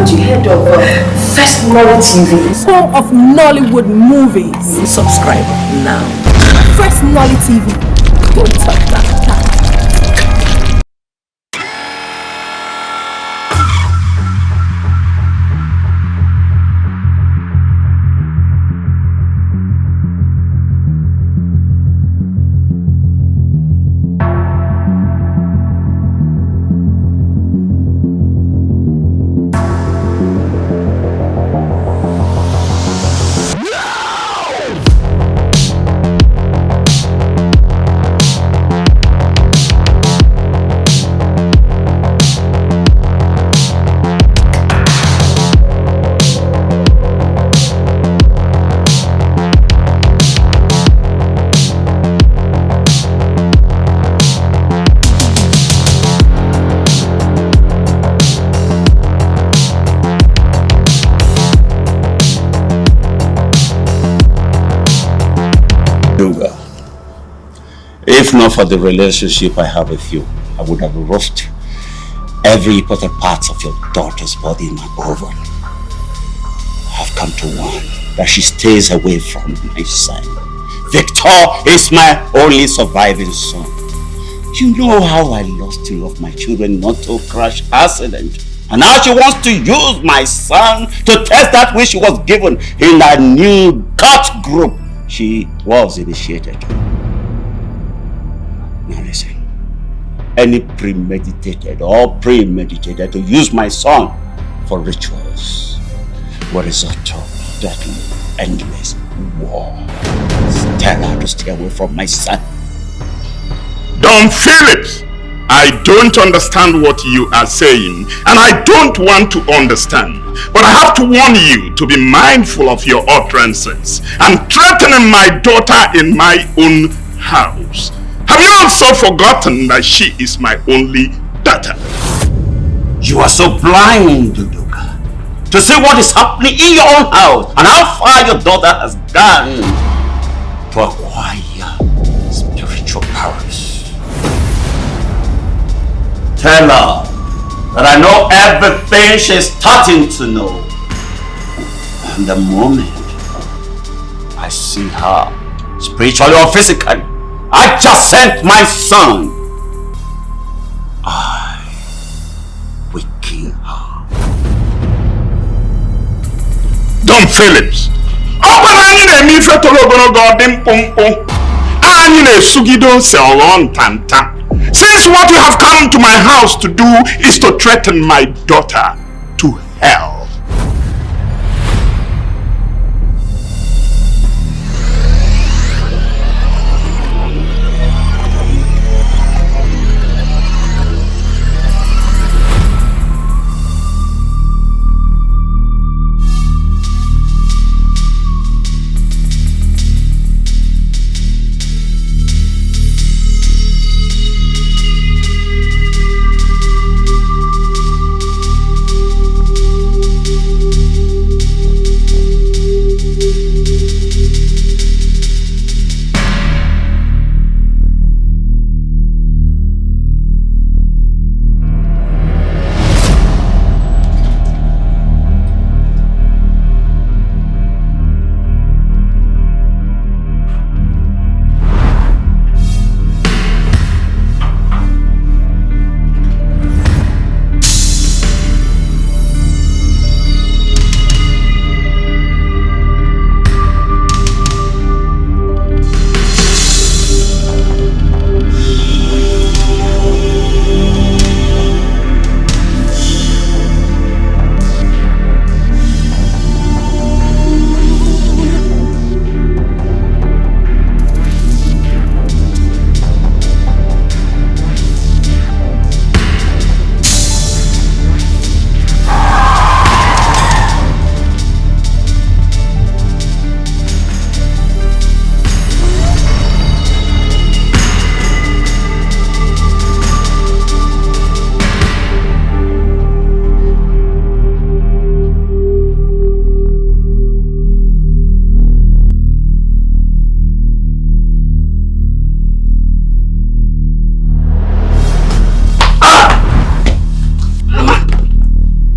haven't you heard of Firstnollytv? Home of Nollywood movies. Subscribe now. Firstnollytv. Don't touch that. If not for the relationship I have with you, I would have roasted every important part of your daughter's body in my oven. I've come to warn that she stays away from my son. Victor is my only surviving son. You know how I lost two of my children not to crash accident. And now she wants to use my son to test that which she was given in that new cult group she was initiated. Now listen, any premeditated to use my son for rituals will result to deadly, endless war. Tell her to stay away from my son. Don Phillips, I don't understand what you are saying, and I don't want to understand. But I have to warn you to be mindful of your utterances and threatening my daughter in my own house. Have you also forgotten that she is my only daughter? You are so blind, Ugezu, to see what is happening in your own house and how far your daughter has gone to acquire spiritual powers. Tell her that I know everything she's starting to know. And the moment I see her, spiritually or physically, I just sent my son. I will kill her. Don Phillips, open anyị na-eme ife toro ogologo ọdị mkpụmkpụ. Anyị na-esugide ose ọghọ ntanta. Since what you have come to my house to do is to threaten my daughter to hell.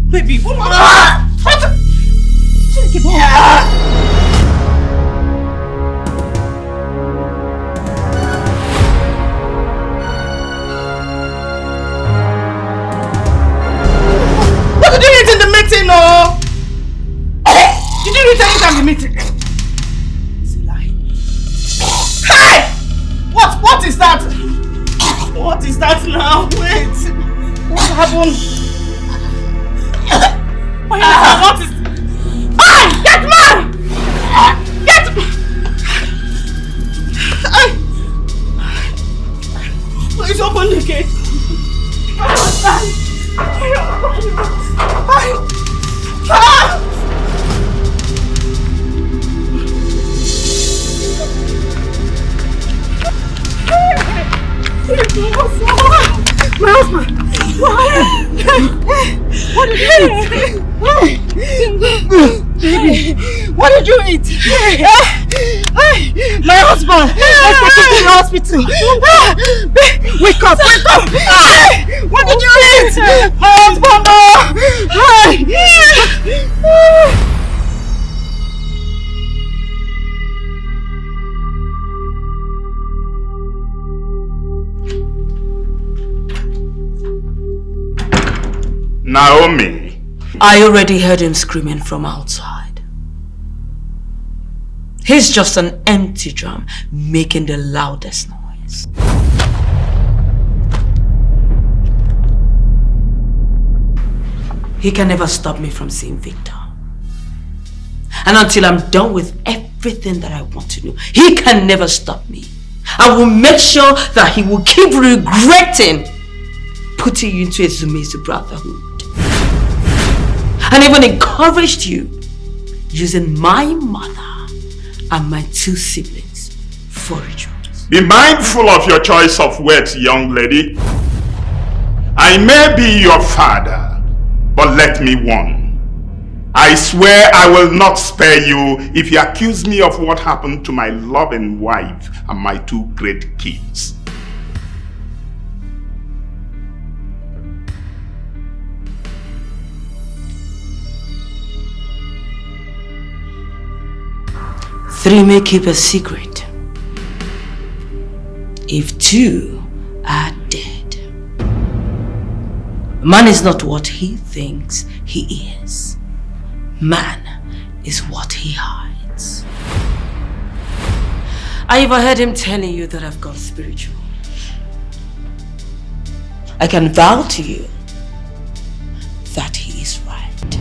Baby, what? baby. What did you eat? My husband. Let's take him to the hospital. Wake up, wake up. What did you eat? My husband. Naomi. I already heard him screaming from outside. He's just an empty drum making the loudest noise. He can never stop me from seeing Victor. And until I'm done with everything that I want to do, he can never stop me. I will make sure that he will keep regretting putting you into a Zumezu brotherhood. And even encouraged you using my mother and my 2 siblings for rituals. Be mindful of your choice of words, young lady. I may be your father, but let me warn. I swear I will not spare you if you accuse me of what happened to my loving wife and my 2 great kids. Three may keep a secret if 2 are dead. Man is not what he thinks he is. Man is what he hides. I overheard him telling you that I've gone spiritual. I can vow to you that he is right.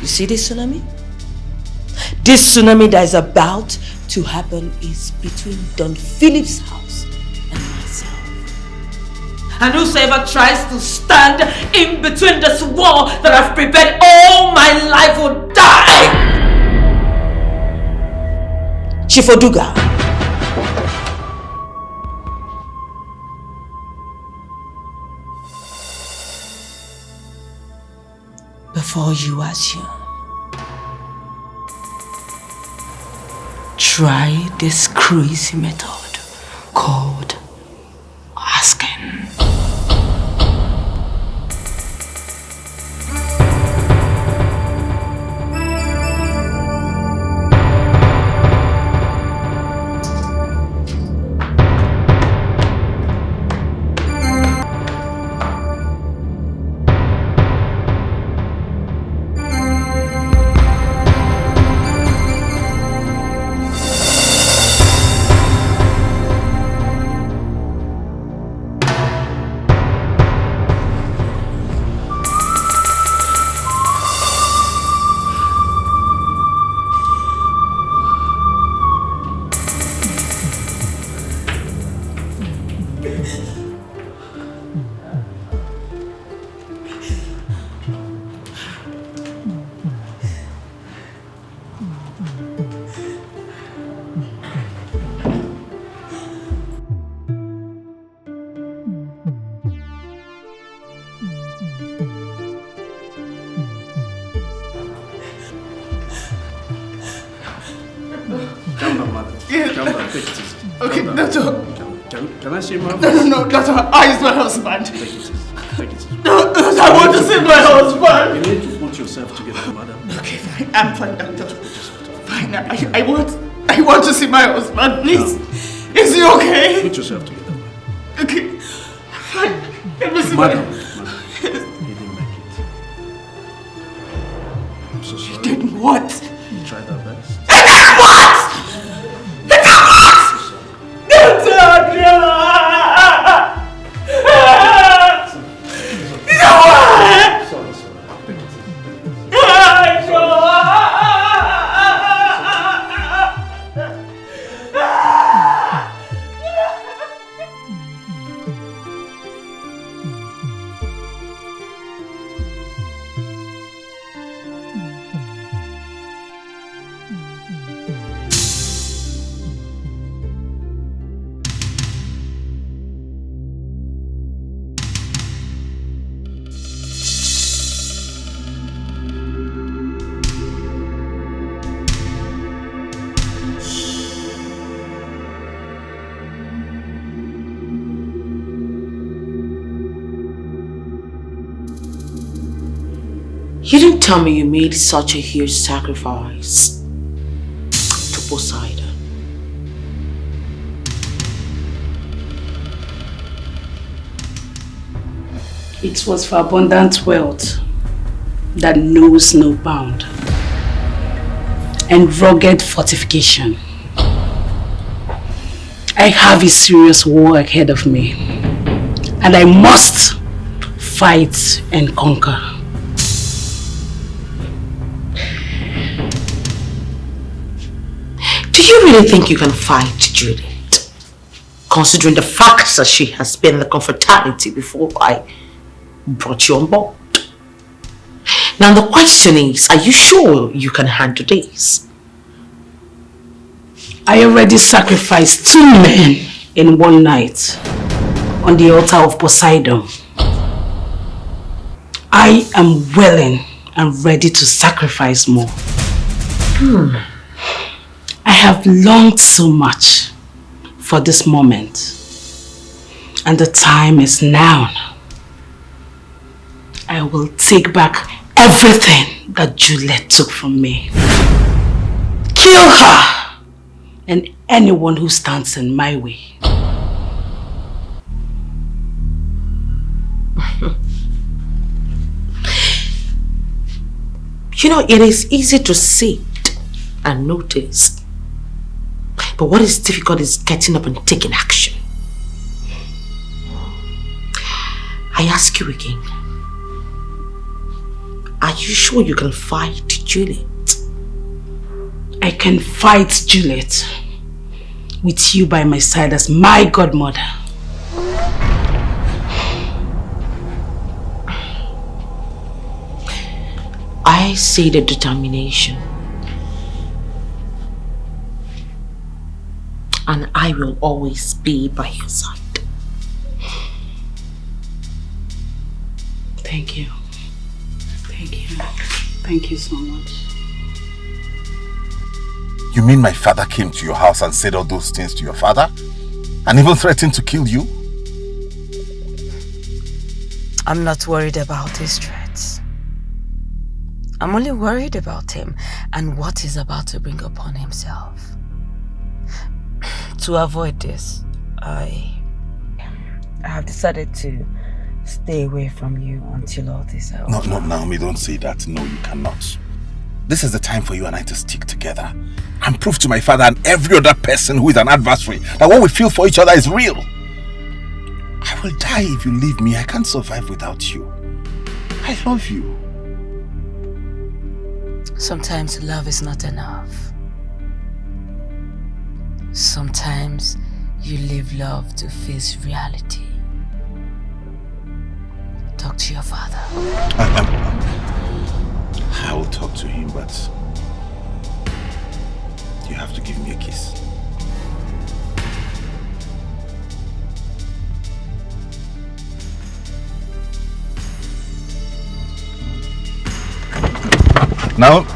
You see this tsunami? This tsunami that is about to happen is between Don Philip's house and myself. And whosoever tries to stand in between this wall that I've prepared all my life will die! Chief Oduga. Before you assume, try this crazy method called asking. Can I see my husband? No, Doctor, I is my husband. Take it easy. Take it easy. No, I want to see my husband. You need to put yourself together, madam. Okay, fine. I'm fine, Doctor. Fine. I want to see my husband, please. No. Is he okay? Put yourself together, madam. Okay. Fine. Let me see madam. He didn't make it. I'm so sorry. He did what? We tried our best. He did what? He did what? You didn't tell me you made such a huge sacrifice to Poseidon. It was for abundant wealth that knows no bound and rugged fortification. I have a serious war ahead of me and I must fight and conquer. Do you really think you can fight Juliet? Considering the fact that she has been in the confraternity before I brought you on board. Now the question is, are you sure you can handle this? I already sacrificed 2 men in one night on the altar of Poseidon. I am willing and ready to sacrifice more. I have longed so much for this moment, and the time is now. I will take back everything that Juliet took from me. Kill her and anyone who stands in my way. You know, it is easy to see and notice, but what is difficult is getting up and taking action. I ask you again, are you sure you can fight Juliet? I can fight Juliet with you by my side as my godmother. I see the determination, and I will always be by your side. Thank you. Thank you. Thank you so much. You mean my father came to your house and said all those things to your father? And even threatened to kill you? I'm not worried about his threats. I'm only worried about him and what he's about to bring upon himself. To avoid this, I have decided to stay away from you until all this is over. No, Naomi, don't say that. No, you cannot. This is the time for you and I to stick together and prove to my father and every other person who is an adversary that what we feel for each other is real. I will die if you leave me. I can't survive without you. I love you. Sometimes love is not enough. Sometimes you leave love to face reality. Talk to your father. I will talk to him, but you have to give me a kiss. Now,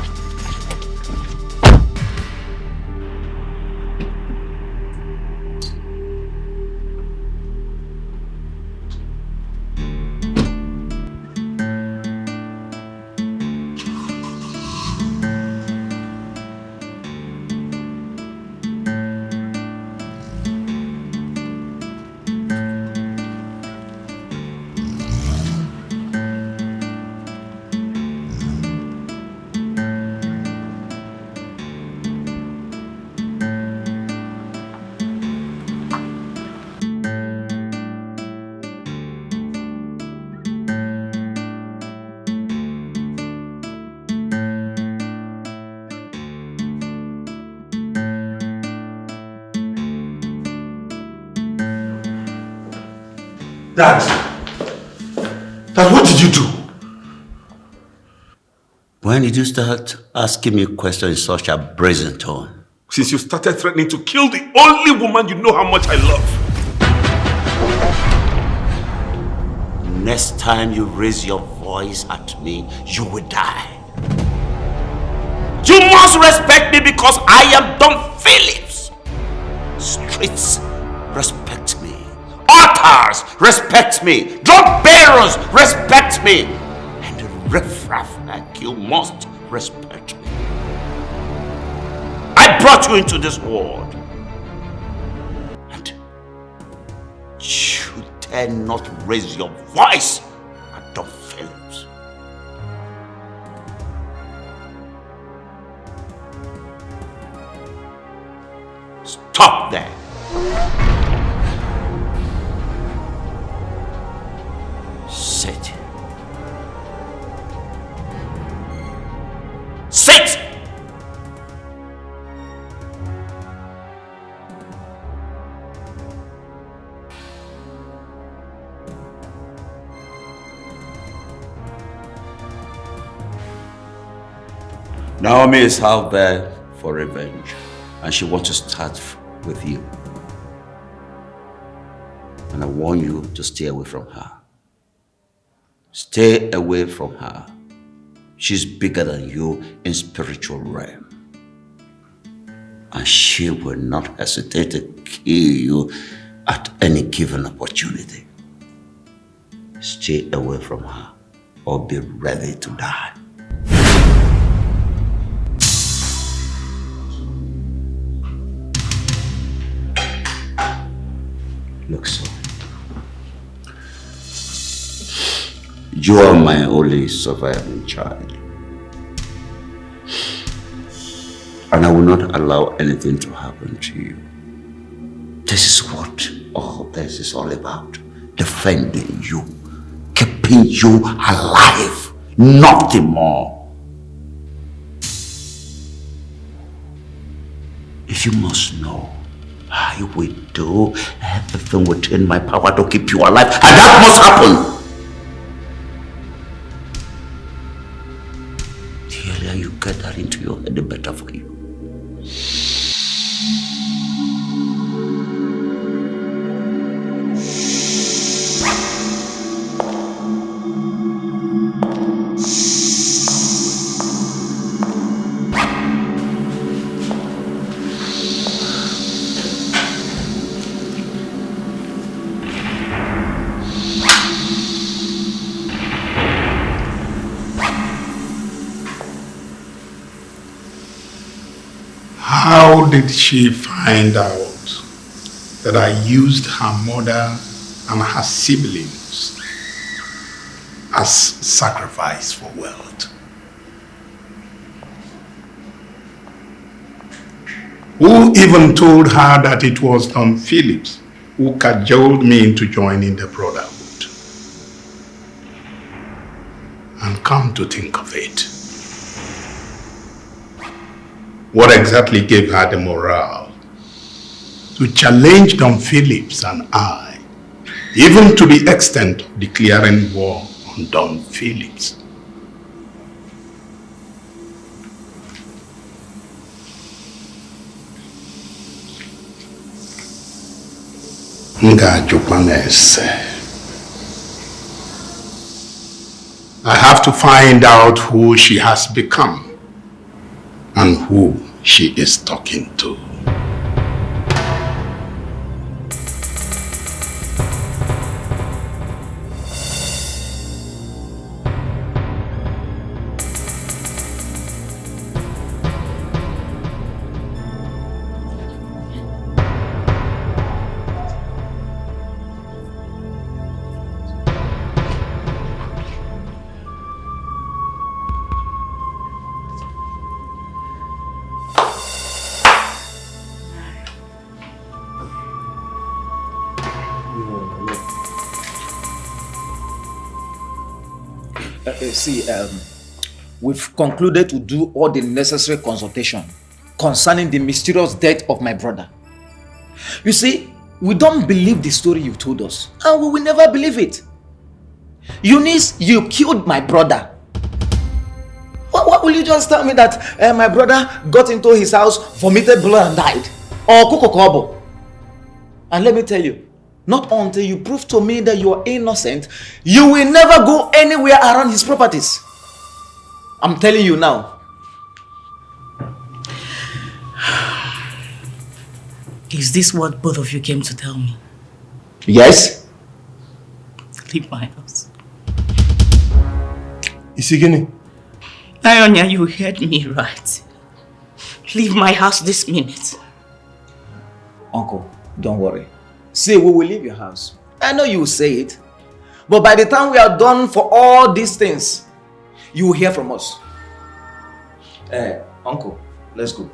Dad, what did you do? When did you start asking me questions in such a brazen tone? Since you started threatening to kill the only woman you know how much I love. Next time you raise your voice at me, you will die. You must respect me because I am Don Phillips. Streets respect me. Altars respect me. Drug bearers respect me. And the riffraff like you must respect me. I brought you into this world. And you dare not raise your voice at Don Phillips. Stop there. Sit. Sit! Naomi is out there for revenge, and she wants to start with you. And I warn you to stay away from her. Stay away from her. She's bigger than you in spiritual realm. And she will not hesitate to kill you at any given opportunity. Stay away from her or be ready to die. Look, son. You are my only surviving child. And I will not allow anything to happen to you. This is what all this is all about. Defending you. Keeping you alive. Nothing more. If you must know, I will do everything within my power to keep you alive. And that must happen. The earlier you get that into your head, the better for you. How did she find out that I used her mother and her siblings as sacrifice for wealth? Who even told her that it was Don Phillips who cajoled me into joining the Brotherhood? And come to think of it, what exactly gave her the morale to challenge Don Phillips and I, even to the extent of declaring war on Don Phillips? I have to find out who she has become and who she is talking to. We've concluded to do all the necessary consultation concerning the mysterious death of my brother. You see, we don't believe the story you told us, and we will never believe it. Eunice, you killed my brother. What will you just tell me that my brother got into his house, vomited blood and died? Or Kokokobo? And let me tell you, not until you prove to me that you are innocent, you will never go anywhere around his properties. I'm telling you now. Is this what both of you came to tell me? Yes? Leave my house. Isigini. Ionia, you heard me right. Leave my house this minute. Uncle, don't worry. Say we will leave your house. I know you will say it. But by the time we are done for all these things, you will hear from us. Uncle, let's go.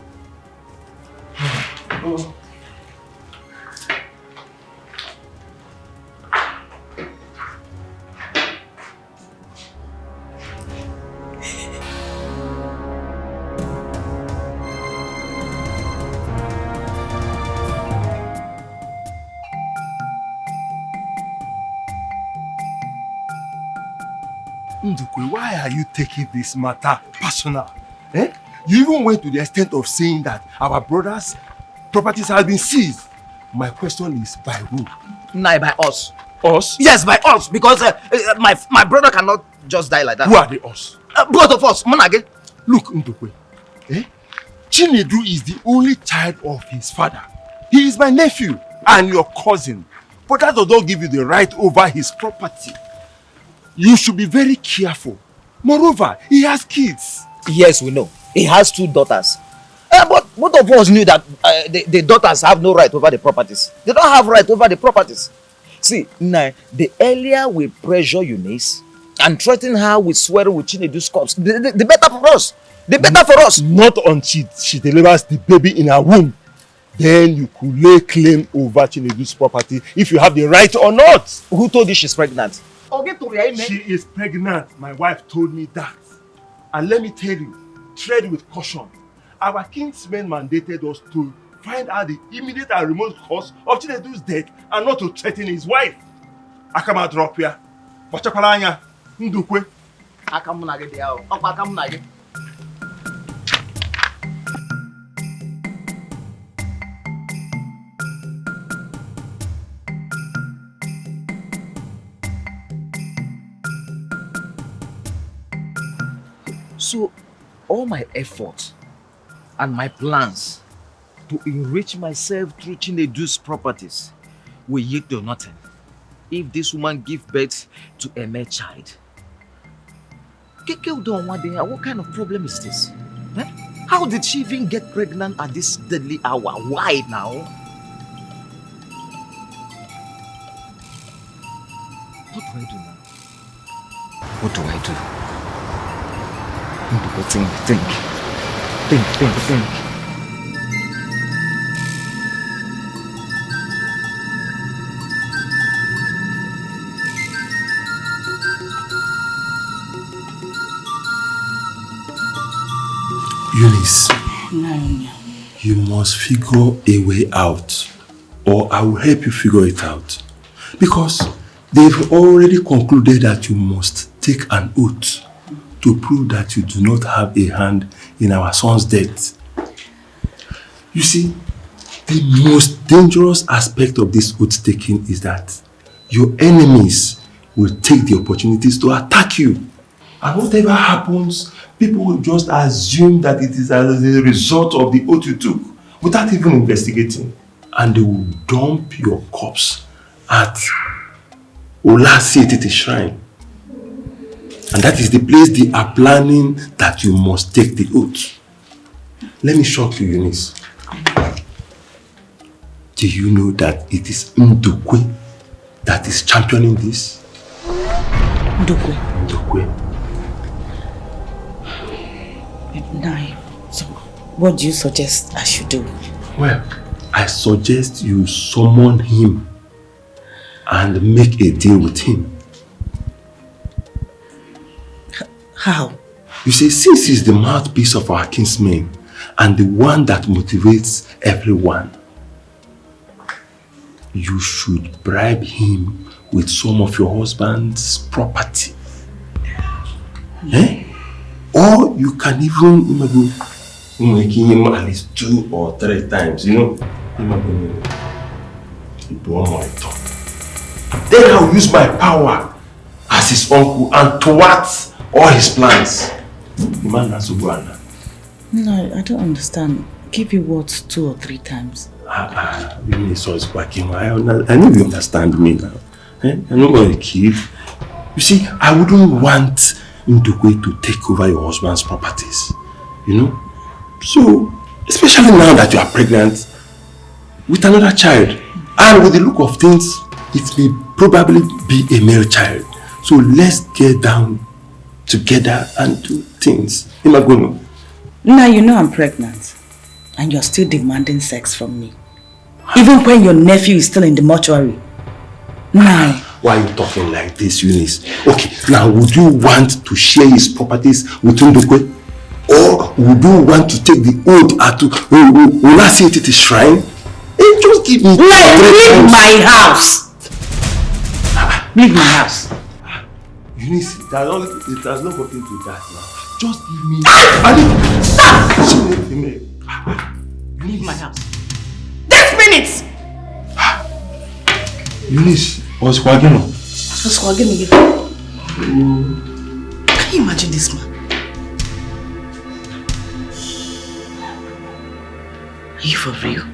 Ndukwe, why are you taking this matter personal? Eh? You even went to the extent of saying that our brother's properties have been seized. My question is, by who? Nah, by us. Us? Yes, by us. Because my brother cannot just die like that. Who are the us? Both of us. Monage. Look, Ndukwe, Chinedu is the only child of his father. He is my nephew and your cousin. But that does not give you the right over his property. You should be very careful. Moreover, he has kids. Yes, we know. He has 2 daughters. But both of us knew that the daughters have no right over the properties. They don't have right over the properties. See, now, the earlier we pressure Eunice and threaten her with swearing with Chinedu's corpse, the better for us. The better for us. Not until she delivers the baby in her womb. Then you could lay claim over Chinedu's property if you have the right or not. Who told you she's pregnant? She is pregnant. My wife told me that. And let me tell you, tread with caution. Our kinsmen mandated us to find out the immediate and remote cause of Chinedu's death and not to threaten his wife. Akama drop here. Wachakalanya. Ndukwe. Akamunage diao. Akamunage. So, all my efforts and my plans to enrich myself through Chinedu's properties will yield to nothing if this woman gives birth to a male child. What kind of problem is this? How did she even get pregnant at this deadly hour? Why now? What do I do now? What do I do? Think. Eunice, Naomi, you must figure a way out, or I will help you figure it out. Because they've already concluded that you must take an oath to prove that you do not have a hand in our son's death. You see, the most dangerous aspect of this oath taking is that your enemies will take the opportunities to attack you. And whatever happens, people will just assume that it is as a result of the oath you took without even investigating. And they will dump your corpse at Olasietete Shrine. And that is the place they are planning that you must take the oath. Let me shock you, Eunice. Do you know that it is Ndukwe that is championing this? Ndukwe. Nai, so what do you suggest I should do? Well, I suggest you summon him and make a deal with him. How? You see, since he's the mouthpiece of our kinsmen and the one that motivates everyone, you should bribe him with some of your husband's property. Or you can even make him at least 2 or 3 times, Then I'll use my power as his uncle and thwart all his plans. No, I don't understand. Give you what 2 or 3 times? Really, so it's working. I know you understand me now. I'm not going to kid. You see, I wouldn't want Ndukwe to take over your husband's properties. You know? So, especially now that you are pregnant with another child. And with the look of things, it may probably be a male child. So let's get down together and do things. Imagono. Now you know I'm pregnant. And you're still demanding sex from me. Even when your nephew is still in the mortuary. Now. Why are you talking like this, Eunice? Okay, now would you want to share his properties with Ndukwe? Or would you want to take the oath at will I see it at the shrine? And just give me leave my house! Leave my house. Eunice, it has not gotten to that now. Just give me... Stop! Leave my house. This minute! Eunice, what's going on? What's going on? Can you imagine this man? Are you for real?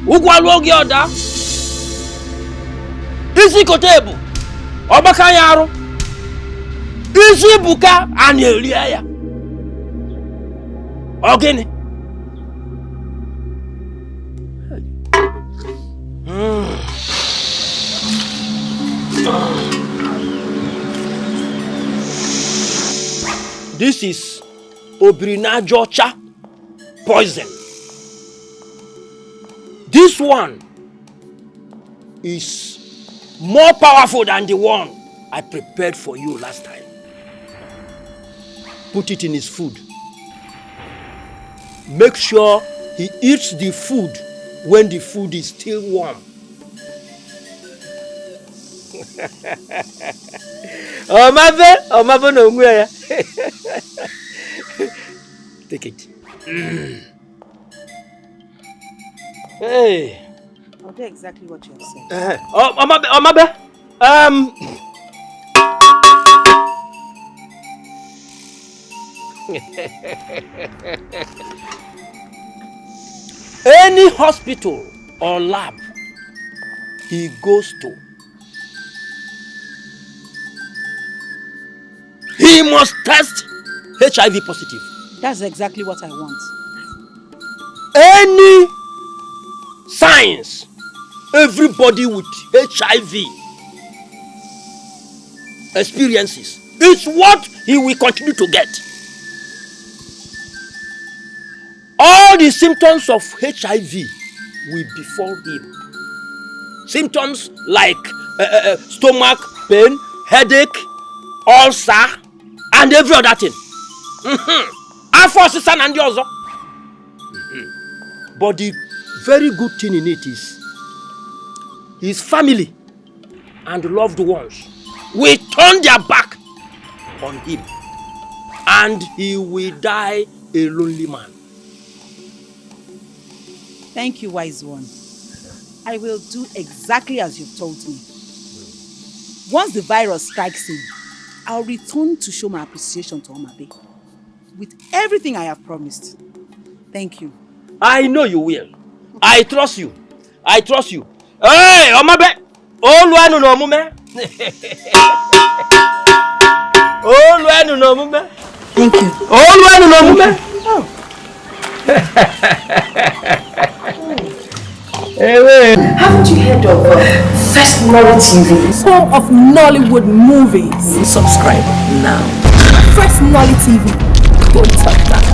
Ugwaluogi oda isi kotebu obaka yaru isi buka aneli ya ogini This is Obrinajocha poison. This one is more powerful than the one I prepared for you last time. Put it in his food. Make sure he eats the food when the food is still warm. Oh my no way. Take it. Hey. I'll do exactly what you have said. Any hospital or lab he goes to, he must test HIV positive. That's exactly what I want. Any signs, everybody with HIV experiences, it's what he will continue to get. All the symptoms of HIV will befall him. Symptoms like stomach pain, headache, ulcer, and every other thing. But the very good thing in it is his family and loved ones will turn their back on him, and he will die a lonely man. Thank you, wise one. I will do exactly as you've told me. Once the virus strikes him, I'll return to show my appreciation to Omabe with everything I have promised. Thank you. I know you will. I trust you. I trust you. Hey, Omabe! Oluwanu no mume. Oluwanu no mume. Thank you. Oluwanu no mume. Oh. Haven't you heard of Firstnollytv? Home of Nollywood movies. Subscribe now. Firstnollytv. Don't touch that.